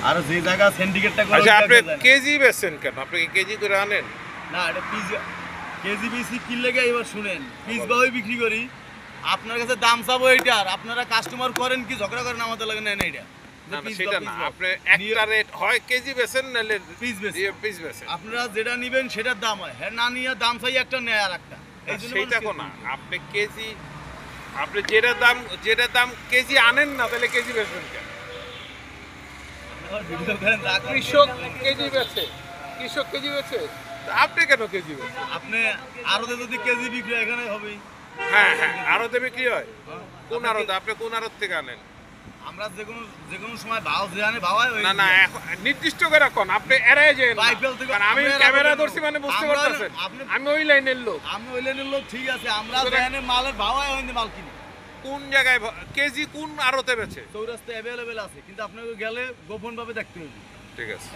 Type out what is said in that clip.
আর যে জায়গা সিন্ডিকেটটা করে আচ্ছা আপনি কেজি বেচছেন কেন? আপনি কি কেজি করে আনেন? না এটা পিস কেজি বেশি কিনলে গিয়ে এবার শুনেন পিস ভাবে বিক্রি করি আপনার কাছে দাম চাবো এইটার আপনারা কাস্টমার করেন কি ঝগড়া করেন আমাদের লাগে নেন এইটা না না সেটা না, আপনি একটা রেট হয় কেজি বেচেন নালে পিস বেশি পিস বেচেন। আপনারা যেটা নেবেন সেটার দাম হয় হ্যাঁ না নিয়ে দাম চাই একটা নেয় আর একটা এই জন্য সেইটা কোনা আপনি কেজি, আপনি যেটা দাম কেজি আনেন না তাহলে কেজি বেচবেন কেন? ভিডিও করেন কৃষক কেজি বেচে, কৃষক কেজি বেচে, আপনি কেন কেজি বেচেন? আপনি আরতে যদি কেজি বিক্রি হয় এখানে হবেই হ্যাঁ হ্যাঁ আড়তে বিক্রি হয়। কোন আড়তে? আপনি কোন আড়ত থেকে আনেন? আমরা যে কোনো সময় ভাও যেখানে ভাওয়ায় ওই না না এখন নির্দিষ্ট করে কোন আপনি এড়াই যান না। বাইপেল থেকে কারণ আমি আমরা ক্যামেরা এড়াবো ধরছি মানে বুঝতে আমরা- পারতেছেন আপনি- আমি ওই লাইনের লোক। আমি ওই লাইনের লোক ঠিক আছে আমরা সুতরাং- যেখানে মালের ভাওয়ায় ওই মাল কিনি কোন জায়গায় কেজি কোন আড়তে বেচে? চৌরাস্তায় অ্যাভেলেবেল আছে কিন্তু আপনাকে গেলে গোপন ভাবে দেখতে হবে ঠিক আছে।